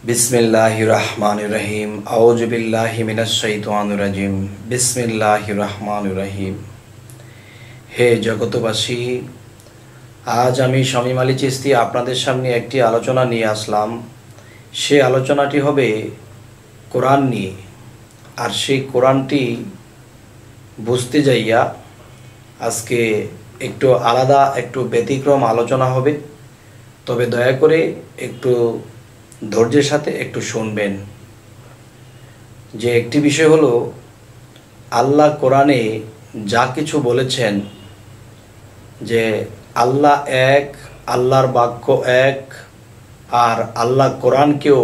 बिस्मिल्लाहिर रहमानिर रहीम आऊज़ु बिल्लाहि मिनश शैतानिर रजीम बिस्मिल्लाहिर रहमानिर रहीम। हे जगतबासी, आज आमी शामीम आলী চিশতি আপনাদের সামনে একটি আলোচনা নিয়ে আসলাম। সেই আলোচনাটি হবে কোরআন নিয়ে। আর সেই কোরআনটি বুঝতে যাইয়া আজকে একটু আলাদা একটু ব্যতিক্রম আলোচনা হবে। তবে দয়া করে একটু ধৈর্যের সাথে একটু শুনবেন। যে একটি বিষয় হলো, আল্লাহ কোরআনে যা কিছু বলেছেন যে আল্লাহ এক, আল্লাহর বাক্য এক, আর আল্লাহ কোরআনকেও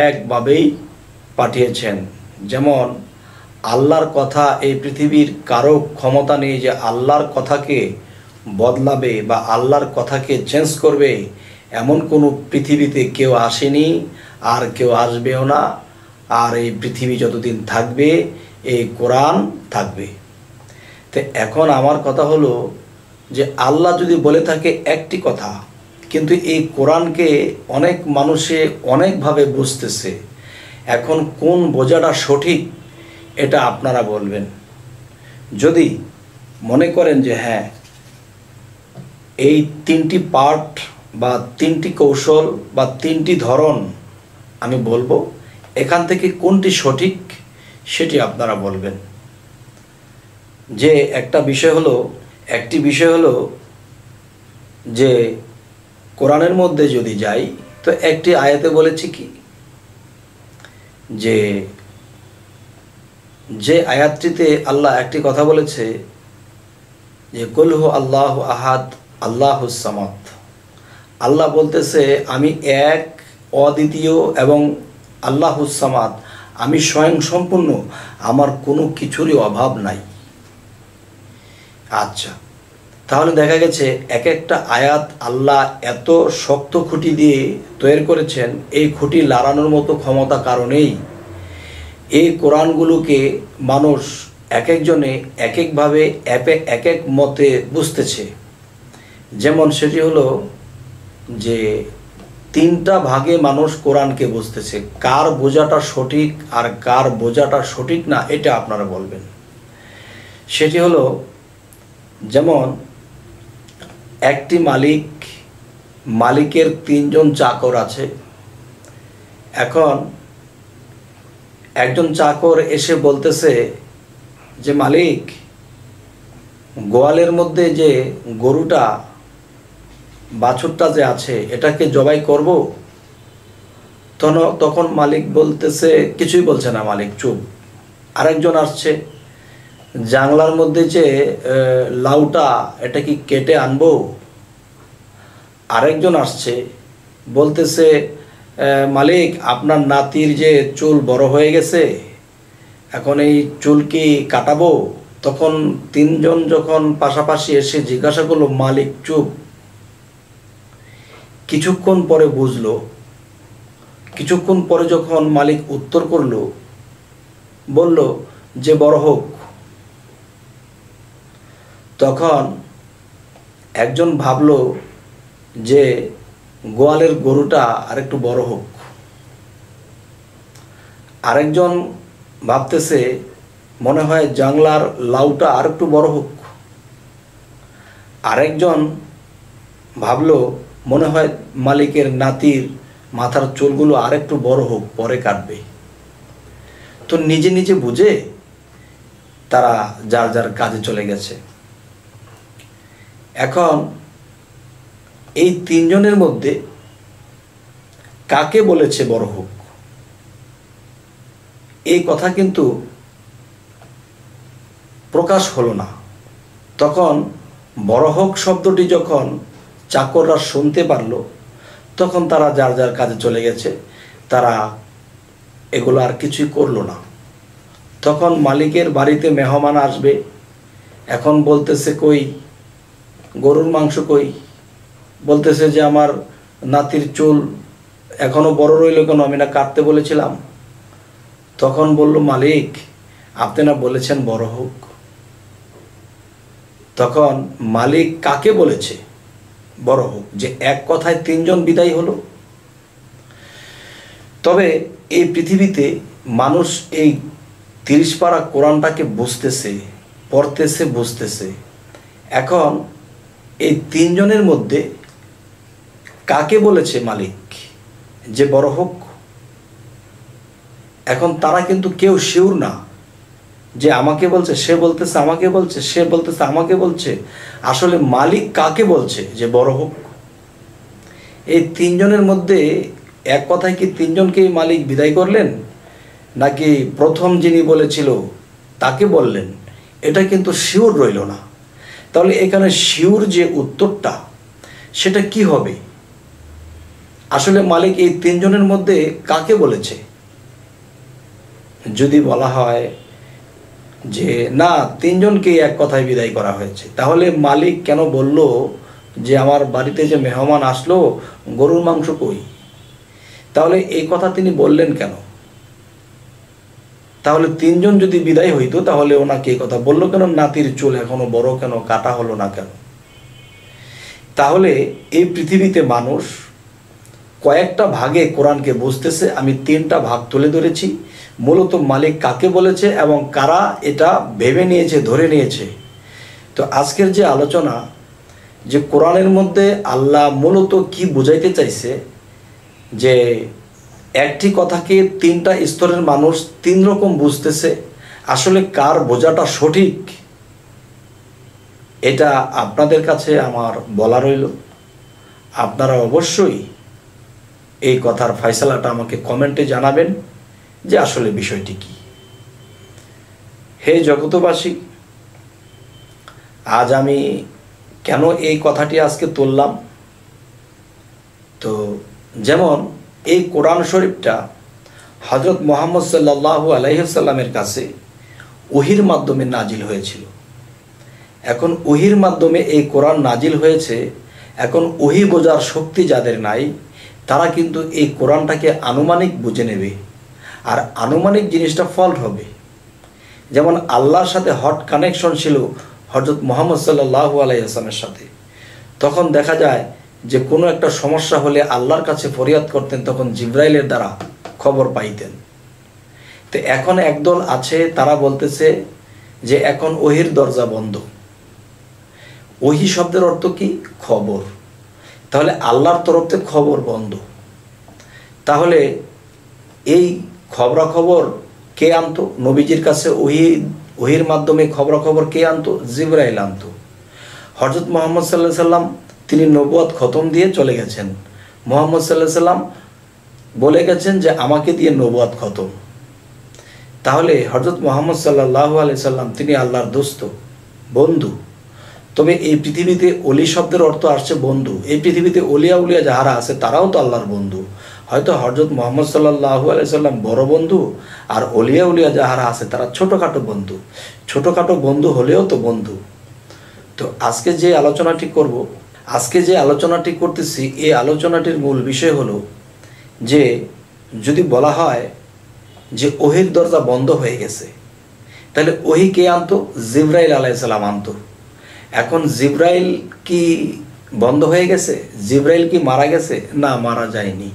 একভাবেই পাঠিয়েছেন। যেমন আল্লাহর কথা এই পৃথিবীর কারো ক্ষমতা নেই যে আল্লাহর কথাকে বদলাবে বা আল্লাহর কথাকে চেঞ্জ করবে, এমন কোনো পৃথিবীতে কেউ আসেনি আর কেউ আসবেও না। আর এই পৃথিবী যতদিন থাকবে এই কোরআন থাকবে। তো এখন আমার কথা হলো যে আল্লাহ যদি বলে থাকে একটি কথা, কিন্তু এই কোরআনকে অনেক মানুষে অনেকভাবে বুঝতেছে। এখন কোন বোঝাটা সঠিক এটা আপনারা বলবেন। যদি মনে করেন যে হ্যাঁ, এই তিনটি পার্ট বা তিনটি কৌশল বা তিনটি ধরন আমি বলবো, এখান থেকে কোনটি সঠিক সেটি আপনারা বলবেন। যে একটি বিষয় হলো যে কোরআনের মধ্যে যদি যাই তো একটি আয়াতে বলেছি কি যে আয়াতটিতে আল্লাহ একটি কথা বলেছে যে কুল হু আল্লাহু আহাদ আল্লাহুস সামাদ। আল্লাহ বলতেছে আমি এক, অদ্বিতীয় এবং আল্লাহুস সামাদ, আমি স্বয়ং সম্পূর্ণ, আমার কোনো কিছুরই অভাব নাই। আচ্ছা, তাহলে দেখা গেছে এক একটা আয়াত আল্লাহ এত শক্ত খুঁটি দিয়ে তৈরি করেছেন, এই খুঁটি লাড়ানোর মতো ক্ষমতা কারণেই এই কোরআনগুলোকে মানুষ এক একজনে এক একভাবে এক এক মতে বুঝতেছে। যেমন সেটি হলো যে তিনটা ভাগে মানুষ কোরআনকে বুঝতেছে। কার বোঝাটা সঠিক আর কার বোঝাটা সঠিক না এটা আপনারা বলবেন। সেটি হলো, যেমন একটি মালিকের তিনজন চাকর আছে। এখন একজন চাকর এসে বলতেছে যে মালিক, গোয়ালের মধ্যে যে গরুটা বাছুরটা যে আছে এটাকে জবাই করব। তখন মালিক বলতেছে, কিছুই বলছে না, মালিক চুপ। আরেকজন আসছে, জাংলার মধ্যে যে লাউটা এটা কি কেটে আনবো। আরেকজন আসছে, বলতেছে মালিক আপনার নাতির যে চুল বড় হয়ে গেছে, এখন এই চুল কি কাটাবো। তখন তিনজন যখন পাশাপাশি এসে জিজ্ঞাসা করলো, মালিক চুপ। কিছুক্ষণ পরে বুঝলো, কিছুক্ষণ পরে যখন মালিক উত্তর করলো, বলল যে বড় হোক। তখন একজন ভাবলো যে গোয়ালের গরুটা আরেকটু বড় হোক। আরেকজন ভাবতেছে মনে হয় জাংলার লাউটা আরেকটু বড় হোক। আরেকজন ভাবলো মনে হয় মালিকের নাতির মাথার চুলগুলো আরেকটু বড় হোক, পরে কাটবে। তো নিজে নিজে বুঝে তারা যার যার কাজে চলে গেছে। এখন এই তিনজনের মধ্যে কাকে বলেছে বড় হোক, এই কথা কিন্তু প্রকাশ হলো না। তখন বড় হোক শব্দটি যখন চাকররা শুনতে পারলো, তখন তারা যার যার কাজে চলে গেছে। তারা এগুলো আর কিছুই করলো না। তখন মালিকের বাড়িতে মেহমান আসবে। এখন বলতেছে কই গরুর মাংস কই। বলতেছে যে আমার নাতির চুল এখনো বড় রইল কেন, আমি না কাটতে বলেছিলাম। তখন বলল মালিক আপনি না বলেছেন বড় হোক। তখন মালিক কাকে বলেছে বড় হোক, যে এক কথায় তিনজন বিদায় হলো। তবে এই পৃথিবীতে মানুষ এই 30 পারা কোরআনটাকে বুঝতেছে, পড়তেছে, বুঝতেছে। এখন এই তিনজনের মধ্যে কাকে বলেছে মালিক যে বড় হোক? এখন তারা কিন্তু কেউ শিওর না যে আমাকে বলছে, সে বলতেছে আমাকে বলছে, সে বলতেছে আমাকে বলছে। আসলে মালিক কাকে বলছে যে বড় হোক? এই তিনজনের মধ্যে এক কথায় কি তিনজনকেই মালিক বিদায় করলেন, নাকি প্রথম যিনি বলেছিল তাকে বললেন? এটা কিন্তু শিওর রইল না। তাহলে এখানে শিওর যে উত্তরটা সেটা কি হবে? আসলে মালিক এই তিনজনের মধ্যে কাকে বলেছে? যদি বলা হয় যে না, তিনজনকে এক কথায় বিদায় করা হয়েছে, তাহলে মালিক কেন বলল যে আমার বাড়িতে যে মেহমান আসলো গরুর মাংস কই? তাহলে এই কথা তিনি বললেন কেন? তাহলে তিনজন যদি বিদায় হইতো তাহলে ওনাকে এই কথা বললো কেন? নাতির চুল এখনো বড় কেন, কাটা হলো না কেন? তাহলে এই পৃথিবীতে মানুষ কয়েকটা ভাগে কোরআনকে বুঝতেছে। আমি 3টা ভাগ তুলে ধরেছি। মূলত মালিক কাকে বলেছে এবং কারা এটা ভেবে নিয়েছে, ধরে নিয়েছে। তো আজকের যে আলোচনা, যে কোরআনের মধ্যে আল্লাহ মূলত কি বুঝাইতে চাইছে, যে একটি কথাকে 3টা স্তরের মানুষ 3 রকম বুঝতেছে, আসলে কার বোঝাটা সঠিক এটা আপনাদের কাছে আমার বলা রইল। আপনারা অবশ্যই এই কথার ফয়সালাটা আমাকে কমেন্টে জানাবেন যে আসলে বিষয়টি কি। হে জগতবাসী, আজ আমি কেন এই কথাটি আজকে তুললাম? তো যেমন এই কোরআন শরীফটা হযরত মুহাম্মদ সাল্লাল্লাহু আলাইহি ওয়াসাল্লামের কাছে ওহীর মাধ্যমে নাজিল হয়েছিল। এখন ওহীর মাধ্যমে এই কোরআন নাজিল হয়েছে। এখন ওহী বোঝার শক্তি যাদের নাই, তারা কিন্তু এই কোরআনটাকে আনুমানিক বুঝে নেবে, আর আনুমানিক জিনিসটা ফল্ট হবে। যেমন আল্লাহর সাথে হট কানেকশন ছিল হযরত মুহাম্মদ সাল্লাল্লাহু আলাইহি ওয়াসাল্লামের সাথে। তখন দেখা যায় যে কোনো একটা সমস্যা হলে আল্লাহর কাছে ফরিয়াদ করতেন, তখন জিবরাইলের দ্বারা খবর পাইতেন। তো এখন একদল আছে, তারা বলতেছে যে এখন ওহীর দরজা বন্ধ। ওহী শব্দের অর্থ কি? খবর। তাহলে আল্লাহর তরফ থেকে খবর বন্ধ। তাহলে এই খবরাখবর কে আনতো? নবীজির কাছে ওহীর মাধ্যমে খবরাখবর কে আনতো? জিবরাইল আনতো। হযরত মুহাম্মদ সাল্লাল্লাহু আলাইহি সাল্লাম তিনি নবুয়ত খতম দিয়ে চলে গেছেন। মুহাম্মদ সাল্লাল্লাহু আলাইহি সাল্লাম বলে গেছেন যে আমাকে দিয়ে নবুয়ত খতম। তাহলে হযরত মুহাম্মদ সাল্লাল্লাহু আলাইহি সাল্লাম তিনি আল্লাহর দোস্ত, বন্ধু। তবে এই পৃথিবীতে ওলি শব্দের অর্থ আসছে বন্ধু। এই পৃথিবীতে ওলিয়া উলিয়া যাহারা আছে তারাও তো আল্লাহর বন্ধু। হয়তো হযরত মুহাম্মদ সাল্লাল্লাহু আলাইহি সাল্লাম বড় বন্ধু, আর ওলিয়া উলিয়া যাহারা আছে তারা ছোটখাটো বন্ধু। ছোটখাটো বন্ধু হলেও তো বন্ধু। তো আজকে যে আলোচনাটি করতেছি, এই আলোচনাটির মূল বিষয় হলো যে যদি বলা হয় যে ওহীর দরজা বন্ধ হয়ে গেছে, তাহলে ওহী কে আনতো? জিবরাইল আলাইহিস সালাম আনতো। এখন জিবরাইল কি বন্ধ হয়ে গেছে? জিবরাইল কি মারা গেছে? না, মারা যায়নি।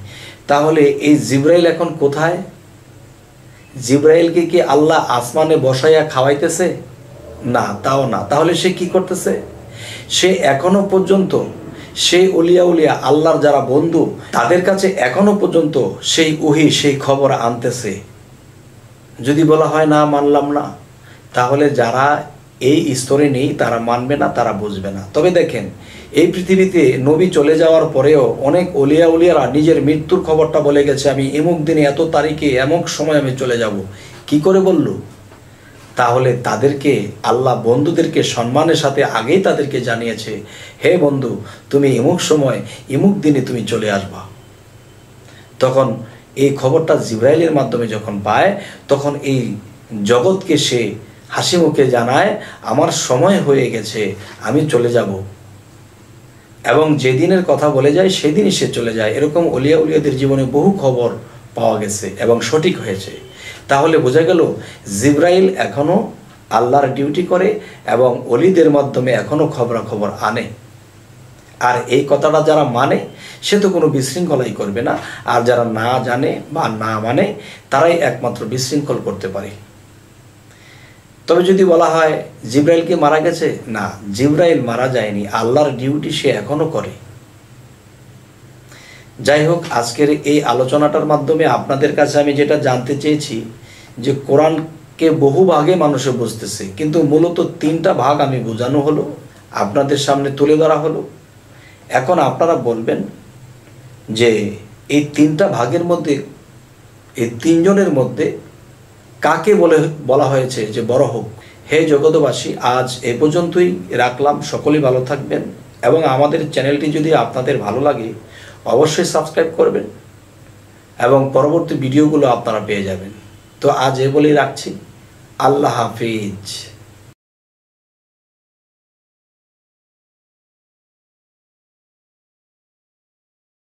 তাহলে এই জিবরাইল এখন কোথায়? জিবরাইলকে কি আল্লাহ আসমানে বসাইয়া খাওয়াইতেছে? না, তাও না। তাহলে সে কি করতেছে? সে এখনো পর্যন্ত সেই ওলিয়া উলিয়া আল্লাহর যারা বন্ধু, তাদের কাছে এখনো পর্যন্ত সেই ওহী, সেই খবর আনতেছে। যদি বলা হয় না, মানলাম না, তাহলে যারা এই স্তরে নেই তারা মানবে না, তারা বুঝবে না। তবে দেখেন, এই পৃথিবীতে নবী চলে যাওয়ার পরেও অনেক ওলিয়া উলিয়ারা নিজের মৃত্যুর খবরটা বলে গেছে। আমি এমুক দিনে এত তারিখে এমক সময় আমি চলে যাব। কি করে বলল? তাহলে তাদেরকে আল্লাহ বন্ধুদেরকে সম্মানের সাথে আগেই তাদেরকে জানিয়েছে, হে বন্ধু, তুমি এমুক সময় এমুক দিনে তুমি চলে আসবা। তখন এই খবরটা জিবরাইলের মাধ্যমে যখন পায়, তখন এই জগৎকে সে হাসি মুখে জানায়, আমার সময় হয়ে গেছে, আমি চলে যাব। এবং যেদিনের কথা বলে যায় সেদিনই সে চলে যায়। এরকম ওলিয়া উলিয়াদের জীবনে বহু খবর পাওয়া গেছে এবং সঠিক হয়েছে। তাহলে বোঝা গেল জিবরাইল এখনো আল্লাহর ডিউটি করে এবং ওলিদের মাধ্যমে এখনো খবরাখবর আনে। আর এই কথাটা যারা মানে সে তো কোনো বিশৃঙ্খলাই করবে না, আর যারা না জানে বা না মানে তারাই একমাত্র বিশৃঙ্খল করতে পারে। তবে যদি বলা হয় জিব্রাইল কি মারা গেছে, না, জিব্রাইল মারা যায়নি, আল্লাহর ডিউটি সে এখনো করে। যাই হোক, আজকের এই আলোচনাটার মাধ্যমে আপনাদের কাছে আমি যেটা জানতে চেয়েছি যে কোরআনকে বহু ভাগে মানুষে বুঝতেছে, কিন্তু মূলত 3টা ভাগ আমি বোঝানো হলো, আপনাদের সামনে তুলে ধরা হলো। এখন আপনারা বলবেন যে এই 3টা ভাগের মধ্যে, এই 3 জনের মধ্যে কাকে বলা হয়েছে যে বড় হোক। হে জগতবাসী, আজ এ পর্যন্তই রাখলাম। সকলেই ভালো থাকবেন, এবং আমাদের চ্যানেলটি যদি আপনাদের ভালো লাগে অবশ্যই সাবস্ক্রাইব করবেন, এবং পরবর্তী ভিডিওগুলো আপনারা পেয়ে যাবেন। তো আজ এ বলেই রাখছি। আল্লাহ হাফিজ।